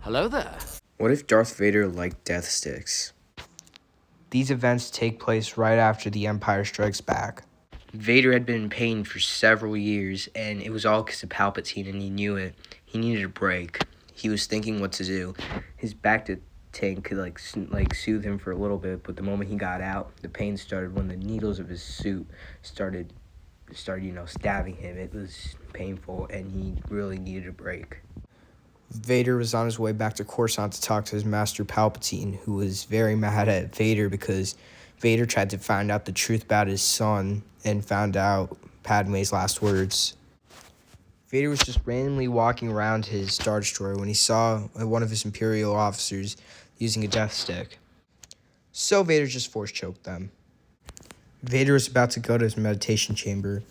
Hello there. What if Darth Vader liked death sticks? These events take place right after The Empire Strikes Back. Vader had been in pain for several years, and it was all because of Palpatine, and he knew it. He needed a break. He was thinking what to do. His back tank could soothe him for a little bit, but the moment he got out, the pain started when the needles of his suit started stabbing him. It was painful, and he really needed a break. Vader was on his way back to Coruscant to talk to his master Palpatine, who was very mad at Vader because Vader tried to find out the truth about his son and found out Padme's last words. Vader was just randomly walking around his Star Destroyer when he saw one of his Imperial officers using a death stick. So Vader just force choked them. Vader was about to go to his meditation chamber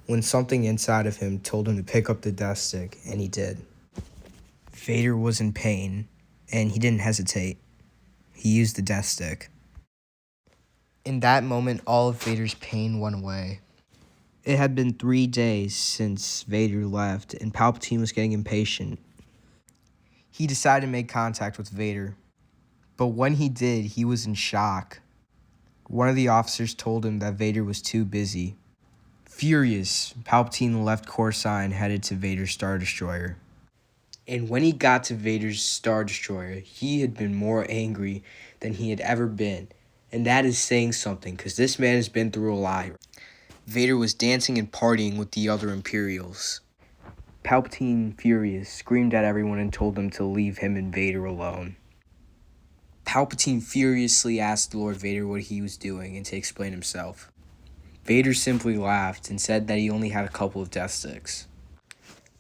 when something inside of him told him to pick up the death stick, and he did. Vader was in pain, and he didn't hesitate. He used the death stick. In that moment, all of Vader's pain went away. It had been 3 days since Vader left, and Palpatine was getting impatient. He decided to make contact with Vader, but when he did, he was in shock. One of the officers told him that Vader was too busy. Furious, Palpatine left Coruscant and headed to Vader's Star Destroyer. And when he got to Vader's Star Destroyer, he had been more angry than he had ever been. And that is saying something, because this man has been through a lot. Vader was dancing and partying with the other Imperials. Palpatine, furious, screamed at everyone and told them to leave him and Vader alone. Palpatine furiously asked Lord Vader what he was doing and to explain himself. Vader simply laughed and said that he only had a couple of death sticks.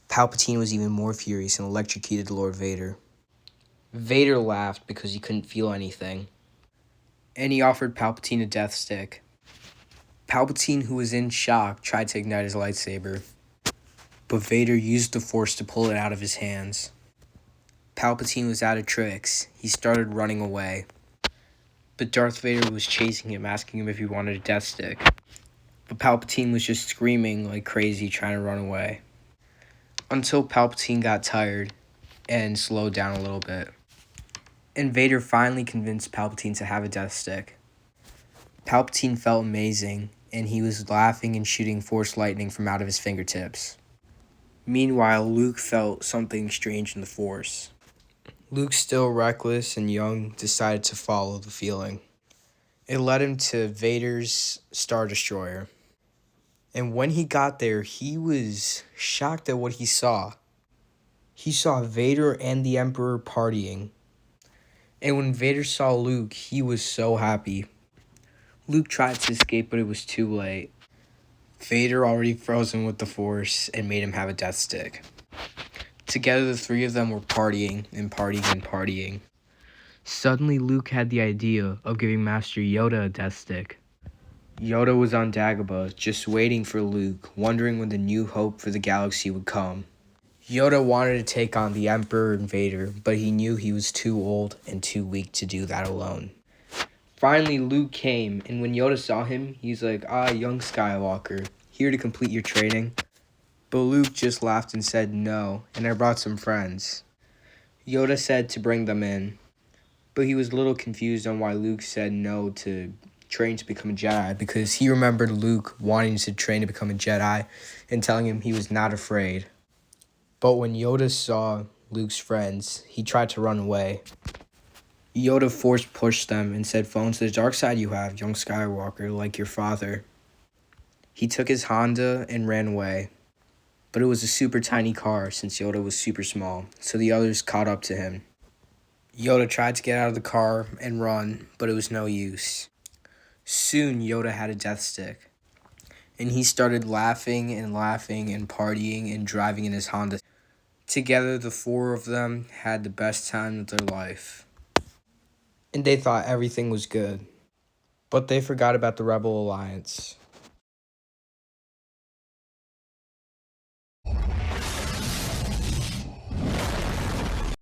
Palpatine was even more furious and electrocuted Lord Vader. Vader laughed because he couldn't feel anything, and he offered Palpatine a death stick. Palpatine, who was in shock, tried to ignite his lightsaber, but Vader used the Force to pull it out of his hands. Palpatine was out of tricks. He started running away, but Darth Vader was chasing him, asking him if he wanted a death stick. But Palpatine was just screaming like crazy, trying to run away. Until Palpatine got tired and slowed down a little bit. And Vader finally convinced Palpatine to have a death stick. Palpatine felt amazing, and he was laughing and shooting Force lightning from out of his fingertips. Meanwhile, Luke felt something strange in the Force. Luke, still reckless and young, decided to follow the feeling. It led him to Vader's Star Destroyer. And when he got there, he was shocked at what he saw. He saw Vader and the Emperor partying. And when Vader saw Luke, he was so happy. Luke tried to escape, but it was too late. Vader already froze him with the Force and made him have a death stick. Together, the three of them were partying and partying and partying. Suddenly, Luke had the idea of giving Master Yoda a death stick. Yoda was on Dagobah, just waiting for Luke, wondering when the new hope for the galaxy would come. Yoda wanted to take on the Emperor and Vader, but he knew he was too old and too weak to do that alone. Finally, Luke came, and when Yoda saw him, he's like, young Skywalker, here to complete your training. But Luke just laughed and said no, and I brought some friends. Yoda said to bring them in, but he was a little confused on why Luke said no to train to become a Jedi, because he remembered Luke wanting to train to become a Jedi and telling him he was not afraid. But when Yoda saw Luke's friends, he tried to run away. Yoda force pushed them and said, "Fall into the dark side you have, young Skywalker, like your father." He took his Honda and ran away. But it was a super tiny car since Yoda was super small, so the others caught up to him. Yoda tried to get out of the car and run, but it was no use. Soon, Yoda had a death stick, and he started laughing and partying and driving in his Honda. Together, the four of them had the best time of their life. And they thought everything was good, but they forgot about the Rebel Alliance.